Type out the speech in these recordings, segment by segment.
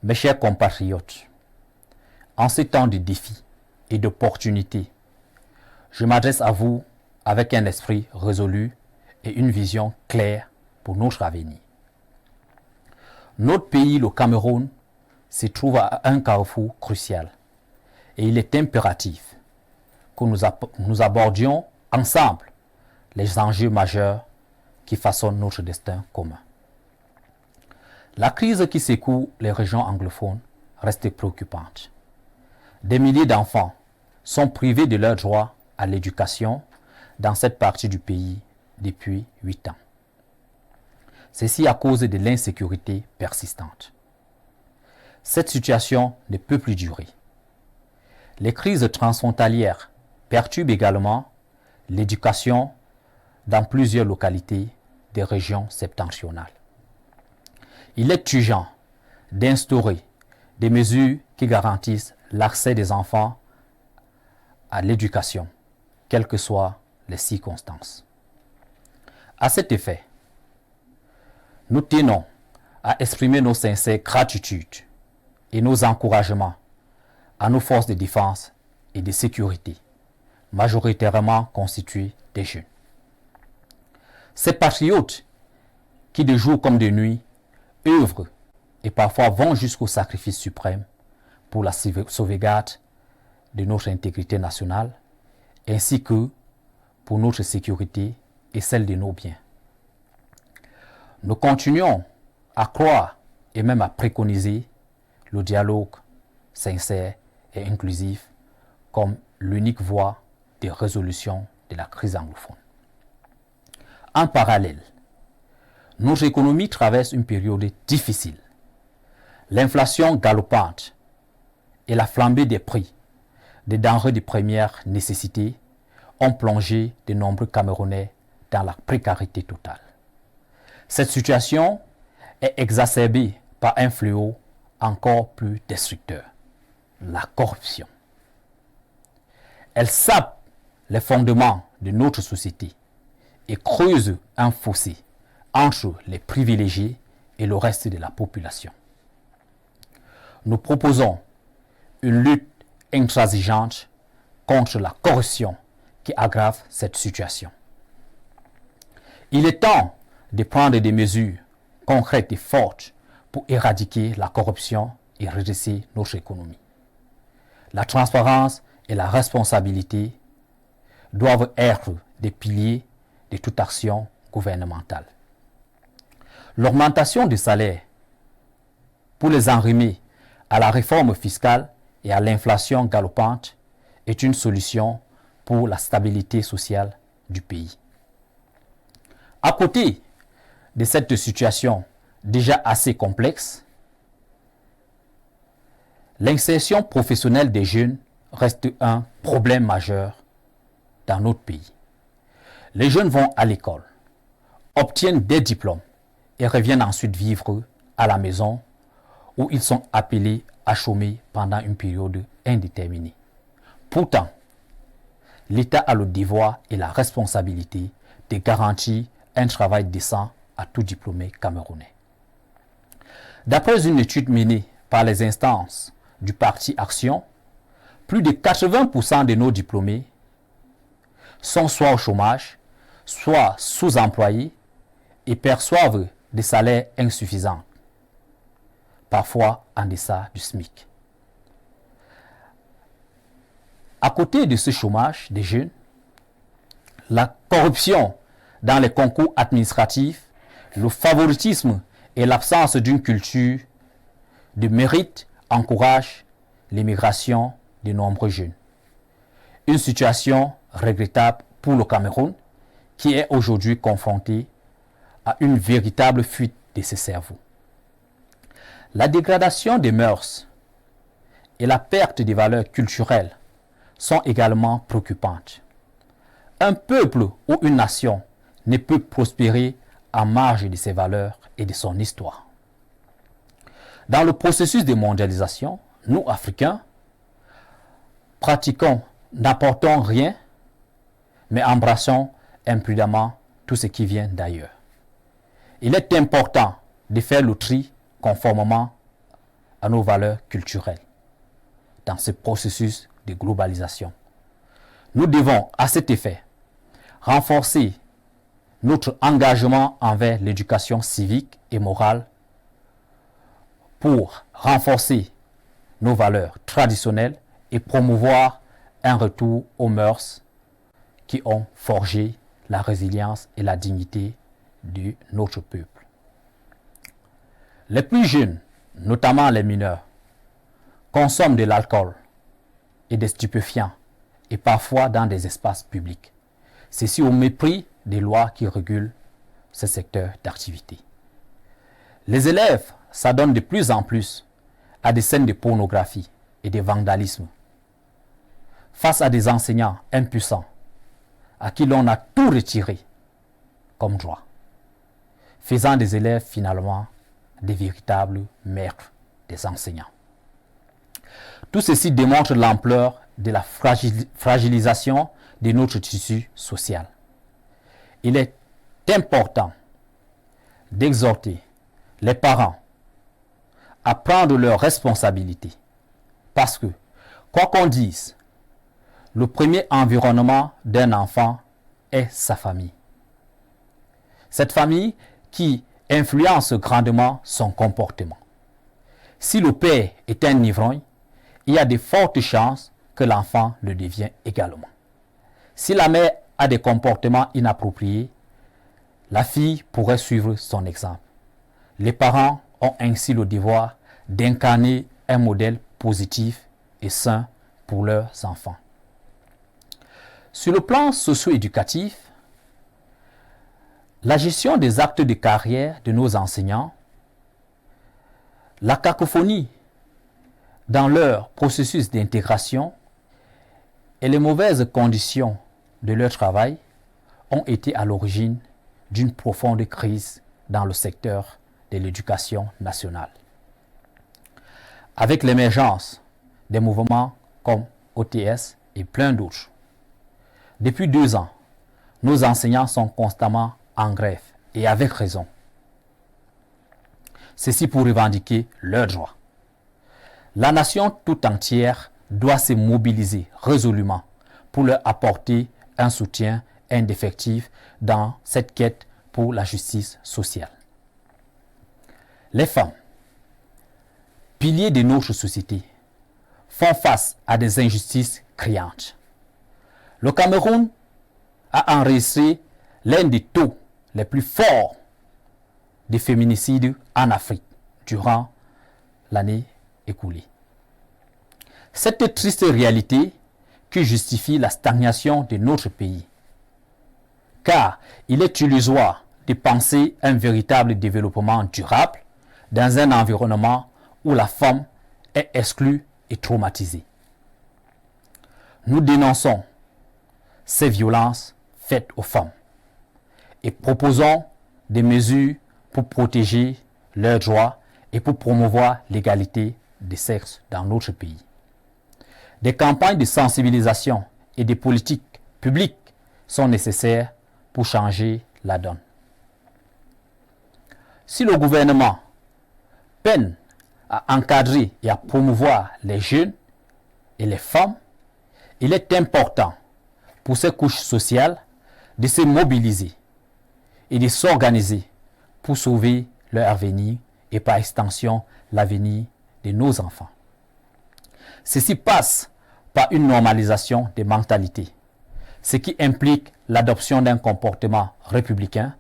Mes chers compatriotes, en ces temps de défis et d'opportunités, je m'adresse à vous avec un esprit résolu et une vision claire pour notre avenir. Notre pays, le Cameroun, se trouve à un carrefour crucial et il est impératif que nous abordions ensemble les enjeux majeurs qui façonnent notre destin commun. La crise qui secoue les régions anglophones reste préoccupante. Des milliers d'enfants sont privés de leur droit à l'éducation dans cette partie du pays depuis 8 ans. Ceci à cause de l'insécurité persistante. Cette situation ne peut plus durer. Les crises transfrontalières perturbent également l'éducation dans plusieurs localités des régions septentrionales. Il est urgent d'instaurer des mesures qui garantissent l'accès des enfants à l'éducation, quelles que soient les circonstances. À cet effet, nous tenons à exprimer nos sincères gratitudes et nos encouragements à nos forces de défense et de sécurité, majoritairement constituées des jeunes. Ces patriotes qui de jour comme de nuit œuvrent et parfois vont jusqu'au sacrifice suprême pour la sauvegarde de notre intégrité nationale, ainsi que pour notre sécurité et celle de nos biens. Nous continuons à croire et même à préconiser le dialogue sincère et inclusif comme l'unique voie de résolution de la crise anglophone. En parallèle, notre économie traverse une période difficile. L'inflation galopante et la flambée des prix des denrées de première nécessité ont plongé de nombreux Camerounais dans la précarité totale. Cette situation est exacerbée par un fléau encore plus destructeur, la corruption. Elle sape les fondements de notre société et creuse un fossé entre les privilégiés et le reste de la population. Nous proposons une lutte intransigeante contre la corruption qui aggrave cette situation. Il est temps de prendre des mesures concrètes et fortes pour éradiquer la corruption et redresser notre économie. La transparence et la responsabilité doivent être des piliers de toute action gouvernementale. L'augmentation des salaires pour les enrhumer à la réforme fiscale et à l'inflation galopante est une solution pour la stabilité sociale du pays. À côté de cette situation déjà assez complexe, l'insertion professionnelle des jeunes reste un problème majeur dans notre pays. Les jeunes vont à l'école, obtiennent des diplômes et reviennent ensuite vivre à la maison où ils sont appelés à chômer pendant une période indéterminée. Pourtant, l'État a le devoir et la responsabilité de garantir un travail décent à tout diplômé camerounais. D'après une étude menée par les instances du parti Action, plus de 80% de nos diplômés sont soit au chômage, soit sous-employés et perçoivent des salaires insuffisants, parfois en deçà du SMIC. À côté de ce chômage des jeunes, la corruption dans les concours administratifs, le favoritisme et l'absence d'une culture de mérite encouragent l'immigration de nombreux jeunes. Une situation regrettable pour le Cameroun qui est aujourd'hui confronté à une véritable fuite de ses cerveaux. La dégradation des mœurs et la perte des valeurs culturelles sont également préoccupantes. Un peuple ou une nation ne peut prospérer en marge de ses valeurs et de son histoire. Dans le processus de mondialisation, nous, Africains, n'apportons rien, mais embrassons imprudemment tout ce qui vient d'ailleurs. Il est important de faire le tri conformément à nos valeurs culturelles dans ce processus de globalisation. Nous devons, à cet effet, renforcer notre engagement envers l'éducation civique et morale pour renforcer nos valeurs traditionnelles et promouvoir un retour aux mœurs qui ont forgé la résilience et la dignité de notre peuple. Les plus jeunes, notamment les mineurs, consomment de l'alcool et des stupéfiants et parfois dans des espaces publics. Ceci au mépris des lois qui régulent ce secteur d'activité. Les élèves s'adonnent de plus en plus à des scènes de pornographie et de vandalisme face à des enseignants impuissants à qui l'on a tout retiré comme droit, faisant des élèves finalement des véritables maîtres des enseignants. Tout ceci démontre l'ampleur de la fragilisation de notre tissu social. Il est important d'exhorter les parents à prendre leurs responsabilités parce que, quoi qu'on dise, le premier environnement d'un enfant est sa famille. Cette famille qui influence grandement son comportement. Si le père est un ivrogne, il y a de fortes chances que l'enfant le devienne également. Si la mère a des comportements inappropriés, la fille pourrait suivre son exemple. Les parents ont ainsi le devoir d'incarner un modèle positif et sain pour leurs enfants. Sur le plan socio-éducatif, la gestion des actes de carrière de nos enseignants, la cacophonie dans leur processus d'intégration et les mauvaises conditions de leur travail ont été à l'origine d'une profonde crise dans le secteur de l'éducation nationale. Avec l'émergence des mouvements comme OTS et plein d'autres, depuis 2 ans, nos enseignants sont constamment en grève et avec raison. Ceci pour revendiquer leurs droits. La nation tout entière doit se mobiliser résolument pour leur apporter un soutien indéfectible dans cette quête pour la justice sociale. Les femmes, piliers de notre société, font face à des injustices criantes. Le Cameroun a enregistré l'un des taux les plus forts de féminicides en Afrique durant l'année écoulée. Cette triste réalité qui justifie la stagnation de notre pays, car il est illusoire de penser un véritable développement durable dans un environnement où la femme est exclue et traumatisée. Nous dénonçons ces violences faites aux femmes et proposons des mesures pour protéger leurs droits et pour promouvoir l'égalité des sexes dans notre pays. Des campagnes de sensibilisation et des politiques publiques sont nécessaires pour changer la donne. Si le gouvernement peine à encadrer et à promouvoir les jeunes et les femmes, il est important pour ces couches sociales de se mobiliser et de s'organiser pour sauver leur avenir et par extension l'avenir de nos enfants. Ceci passe par une normalisation des mentalités, ce qui implique l'adoption d'un comportement républicain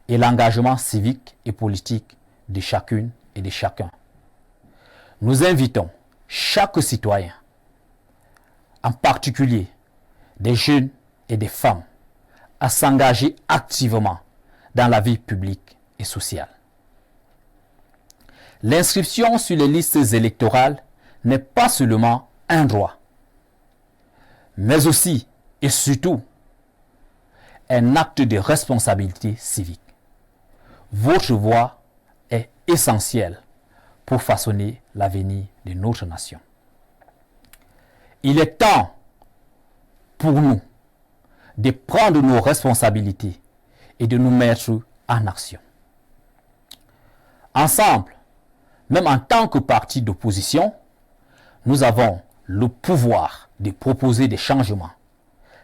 et l'engagement civique et politique de chacune et de chacun. Nous invitons chaque citoyen, en particulier des jeunes et des femmes, à s'engager activement dans la vie publique et sociale. L'inscription sur les listes électorales n'est pas seulement un droit, mais aussi et surtout un acte de responsabilité civique. Votre voix est essentielle pour façonner l'avenir de notre nation. Il est temps pour nous de prendre nos responsabilités et de nous mettre en action. Ensemble, même en tant que parti d'opposition, nous avons le pouvoir de proposer des changements,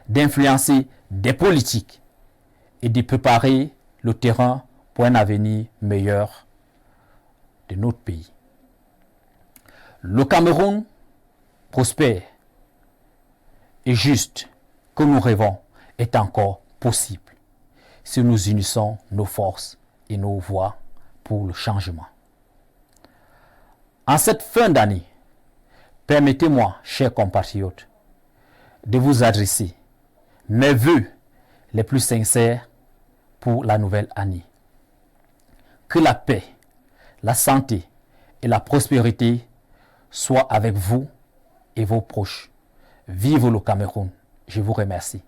d'influencer des politiques et de préparer le terrain pour un avenir meilleur de notre pays. Le Cameroun prospère et juste que nous rêvons est encore possible si nous unissons nos forces et nos voix pour le changement. En cette fin d'année, permettez-moi, chers compatriotes, de vous adresser mes vœux les plus sincères pour la nouvelle année. Que la paix, la santé et la prospérité soient avec vous et vos proches. Vive le Cameroun. Je vous remercie.